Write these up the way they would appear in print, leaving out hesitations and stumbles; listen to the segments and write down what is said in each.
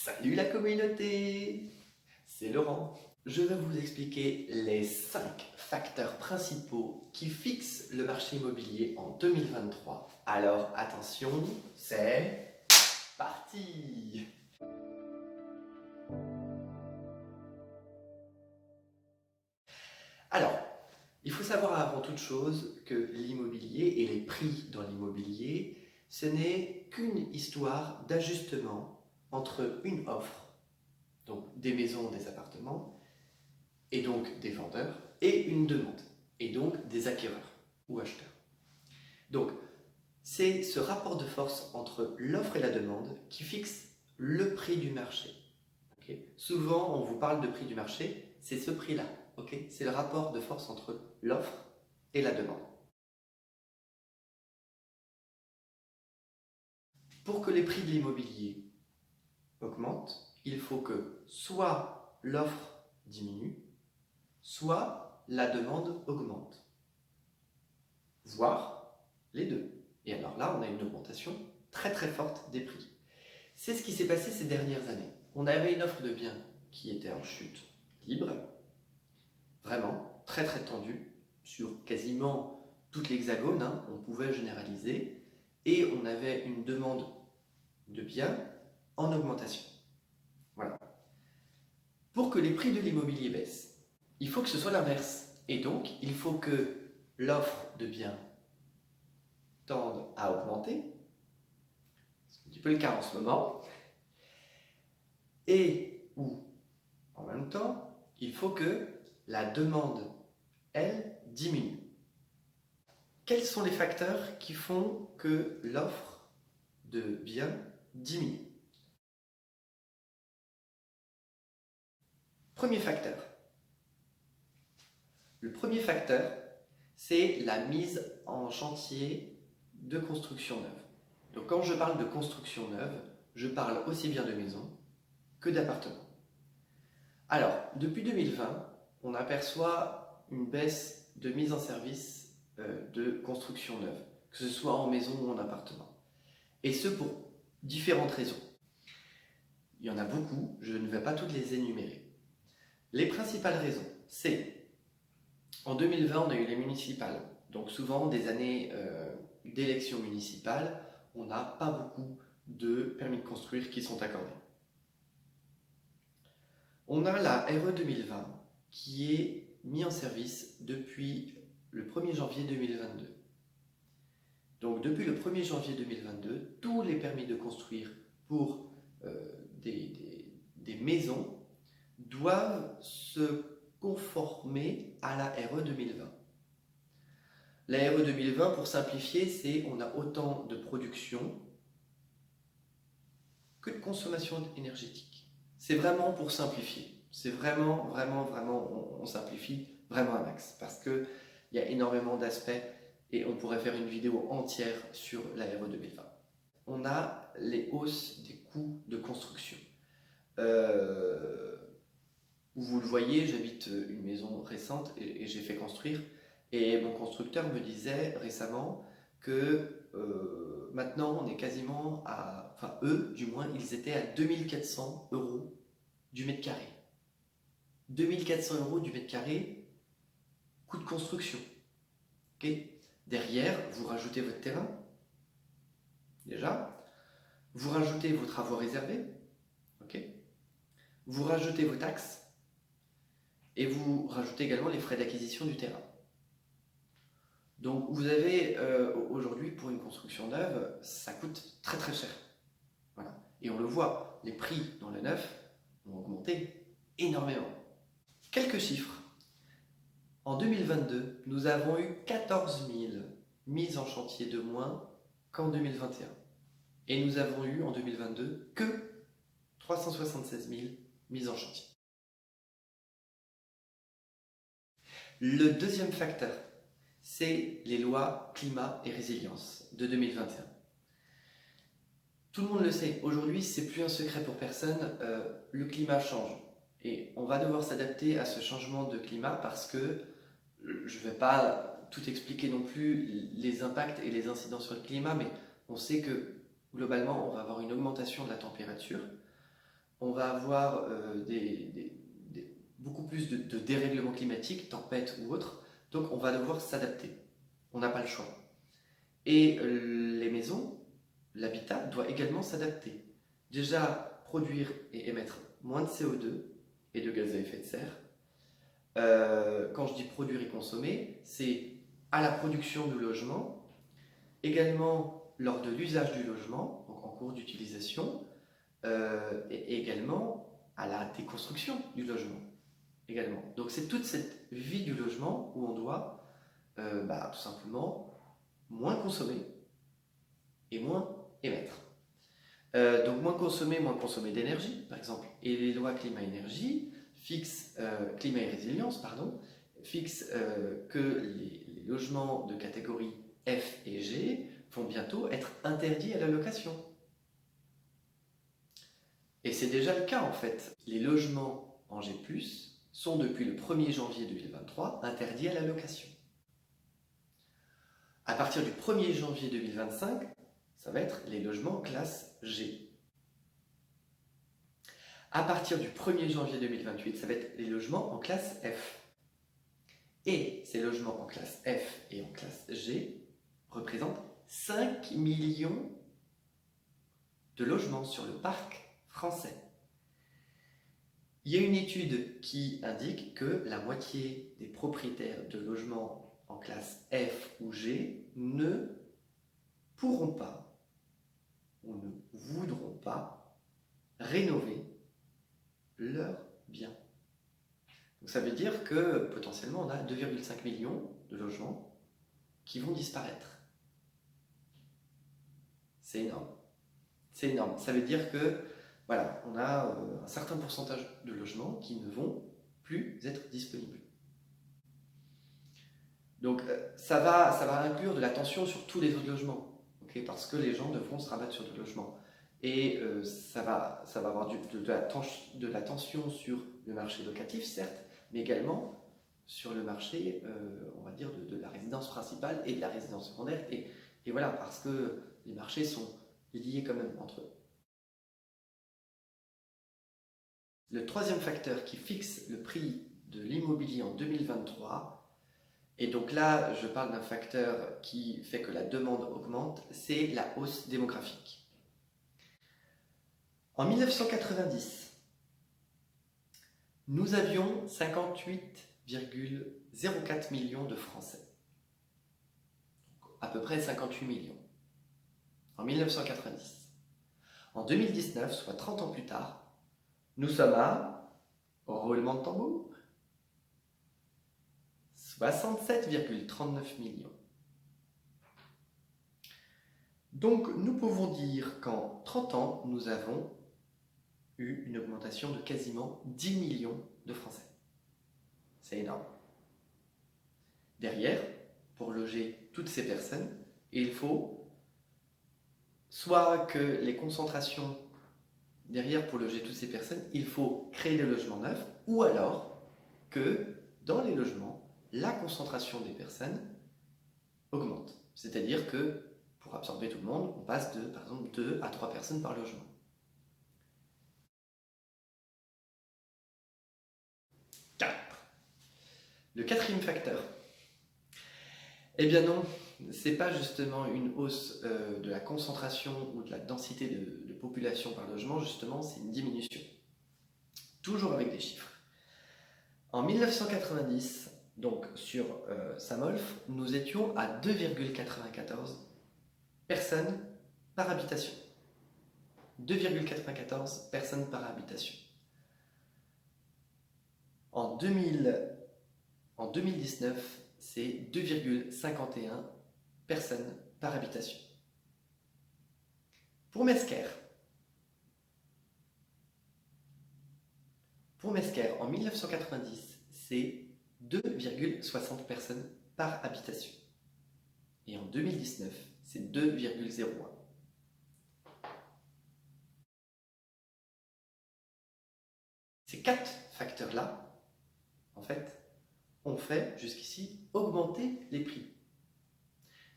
Salut la communauté, c'est Laurent. Je vais vous expliquer les 5 facteurs principaux qui fixent le marché immobilier en 2023. Alors attention, c'est parti! Alors, il faut savoir avant toute chose que l'immobilier et les prix dans l'immobilier, ce n'est qu'une histoire d'ajustement entre une offre, donc des maisons, des appartements, et donc des vendeurs, et une demande, et donc des acquéreurs ou acheteurs. Donc, c'est ce rapport de force entre l'offre et la demande qui fixe le prix du marché. Okay. Souvent, on vous parle de prix du marché, c'est ce prix-là. Okay. C'est le rapport de force entre l'offre et la demande. Pour que les prix de l'immobilier augmentent, il faut que soit l'offre diminue, soit la demande augmente, voire les deux. Et alors là, on a une augmentation très très forte des prix. C'est ce qui s'est passé ces dernières années. On avait une offre de biens qui était en chute libre, vraiment très très tendue, sur quasiment toute l'hexagone, on pouvait généraliser, et on avait une demande de biens en augmentation. Voilà. Pour que les prix de l'immobilier baissent, il faut que ce soit l'inverse. Et donc, il faut que l'offre de biens tende à augmenter, c'est un petit peu le cas en ce moment, et où, en même temps, il faut que la demande, elle, diminue. Quels sont les facteurs qui font que l'offre de biens diminue? Premier facteur. Le premier facteur, c'est la mise en chantier de construction neuve. Donc quand je parle de construction neuve, je parle aussi bien de maisons que d'appartements. Alors, depuis 2020, on aperçoit une baisse de mise en service de construction neuve, que ce soit en maison ou en appartement. Et ce pour différentes raisons. Il y en a beaucoup, je ne vais pas toutes les énumérer. Les principales raisons, c'est en 2020, on a eu les municipales. Donc souvent, des années d'élections municipales, on n'a pas beaucoup de permis de construire qui sont accordés. On a la RE 2020 qui est mise en service depuis le 1er janvier 2022. Donc depuis le 1er janvier 2022, tous les permis de construire pour des maisons doivent se conformer à la RE 2020. La RE 2020, pour simplifier, c'est on a autant de production que de consommation énergétique. C'est vraiment pour simplifier. C'est vraiment, on simplifie vraiment un max parce qu'il y a énormément d'aspects et on pourrait faire une vidéo entière sur la RE 2020. On a les hausses des coûts de construction. Vous le voyez, j'habite une maison récente et j'ai fait construire. Et mon constructeur me disait récemment que maintenant on est quasiment à, enfin eux du moins, ils étaient à 2400 € du mètre carré. 2400 € du mètre carré, coût de construction. Okay. Derrière, vous rajoutez votre terrain, déjà. Vous rajoutez vos travaux réservés. Okay. Vous rajoutez vos taxes. Et vous rajoutez également les frais d'acquisition du terrain. Donc vous avez aujourd'hui pour une construction neuve, ça coûte très très cher. Voilà. Et on le voit, les prix dans le neuf ont augmenté énormément. Quelques chiffres. En 2022, nous avons eu 14 000 mises en chantier de moins qu'en 2021. Et nous avons eu en 2022 que 376 000 mises en chantier. Le deuxième facteur, c'est les lois climat et résilience de 2021. Tout le monde le sait, aujourd'hui c'est plus un secret pour personne, le climat change. Et on va devoir s'adapter à ce changement de climat parce que, je ne vais pas tout expliquer non plus les impacts et les incidents sur le climat, mais on sait que globalement on va avoir une augmentation de la température. on va avoir beaucoup plus de dérèglements climatiques, tempêtes ou autres, donc on va devoir s'adapter. On n'a pas le choix. Et les maisons, l'habitat doit également s'adapter. Déjà, produire et émettre moins de CO2 et de gaz à effet de serre. Quand je dis produire et consommer, c'est à la production du logement, également lors de l'usage du logement, donc en cours d'utilisation, et également à la déconstruction du logement. Également. Donc c'est toute cette vie du logement où on doit tout simplement moins consommer et moins émettre. Donc moins consommer d'énergie, par exemple. Et les lois climat-énergie fixent, climat et résilience, pardon, fixent que les logements de catégorie F et G vont bientôt être interdits à la location. Et c'est déjà le cas en fait. Les logements en G+, sont depuis le 1er janvier 2023 interdits à la location. À partir du 1er janvier 2025, ça va être les logements classe G. À partir du 1er janvier 2028, ça va être les logements en classe F. Et ces logements en classe F et en classe G représentent 5 millions de logements sur le parc français. Il y a une étude qui indique que la moitié des propriétaires de logements en classe F ou G ne pourront pas ou ne voudront pas rénover leurs biens. Donc ça veut dire que potentiellement on a 2,5 millions de logements qui vont disparaître. C'est énorme. C'est énorme. Ça veut dire que voilà, on a un certain pourcentage de logements qui ne vont plus être disponibles. Donc ça va inclure de la tension sur tous les autres logements, okay, parce que les gens devront se rabattre sur des logements. Et ça va avoir de la tension sur le marché locatif, certes, mais également sur le marché, on va dire, de la résidence principale et de la résidence secondaire. Et voilà, parce que les marchés sont liés quand même entre eux. Le troisième facteur qui fixe le prix de l'immobilier en 2023, et donc là je parle d'un facteur qui fait que la demande augmente, c'est la hausse démographique. En 1990, nous avions 58,04 millions de Français. À peu près 58 millions. En 1990. En 2019, soit 30 ans plus tard, nous sommes à, roulement de tambour, 67,39 millions. Donc nous pouvons dire qu'en 30 ans, nous avons eu une augmentation de quasiment 10 millions de Français. C'est énorme. Derrière, pour loger toutes ces personnes, il faut soit que les concentrations derrière, pour loger toutes ces personnes, il faut créer des logements neufs, ou alors que dans les logements, la concentration des personnes augmente. C'est-à-dire que pour absorber tout le monde, on passe de, par exemple, 2 à 3 personnes par logement. Le quatrième facteur. Eh bien non, c'est pas justement une hausse de la concentration ou de la densité de population par logement, justement, c'est une diminution. Toujours avec des chiffres. En 1990, donc sur Samolf, nous étions à 2,94 personnes par habitation. 2,94 personnes par habitation. En 2019, c'est 2,51 personnes par habitation. Pour Mesquer, en 1990, c'est 2,60 personnes par habitation. Et en 2019, c'est 2,01. Ces 4 facteurs-là, en fait, ont fait jusqu'ici augmenter les prix.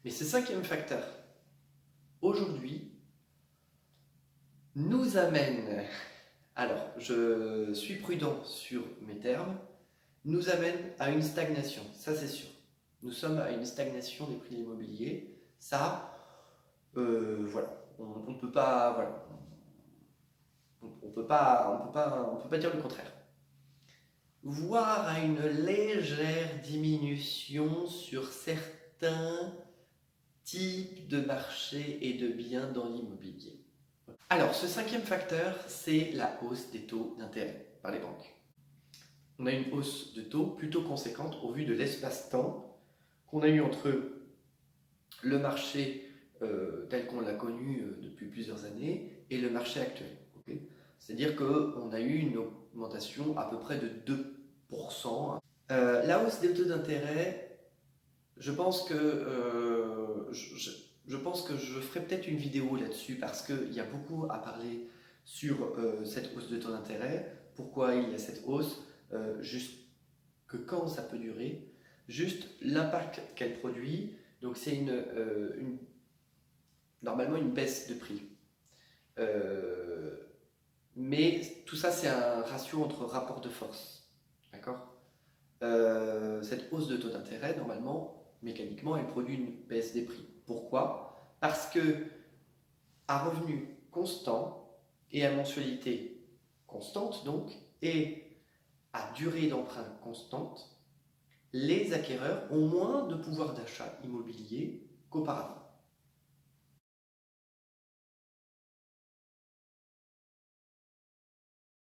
Mais ce 5e facteur, aujourd'hui, nous amène Alors, je suis prudent sur mes termes, nous amène à une stagnation, ça c'est sûr. Nous sommes à une stagnation des prix de l'immobilier. Ça, voilà, on ne peut pas, voilà, on peut pas dire le contraire. Voire à une légère diminution sur certains types de marchés et de biens dans l'immobilier. Alors, ce cinquième facteur, c'est la hausse des taux d'intérêt par les banques. On a une hausse de taux plutôt conséquente au vu de l'espace-temps qu'on a eu entre le marché tel qu'on l'a connu depuis plusieurs années et le marché actuel. Okay, c'est-à-dire qu'on a eu une augmentation à peu près de 2%. La hausse des taux d'intérêt, je pense que je ferai peut-être une vidéo là-dessus parce qu'il y a beaucoup à parler sur cette hausse de taux d'intérêt, pourquoi il y a cette hausse, juste que quand ça peut durer, juste l'impact qu'elle produit. Donc c'est normalement une baisse de prix. Mais tout ça, c'est un ratio entre rapport de force. D'accord, cette hausse de taux d'intérêt, normalement, mécaniquement, elle produit une baisse des prix. Pourquoi? Parce que à revenu constant et à mensualité constante, donc, et à durée d'emprunt constante, les acquéreurs ont moins de pouvoir d'achat immobilier qu'auparavant.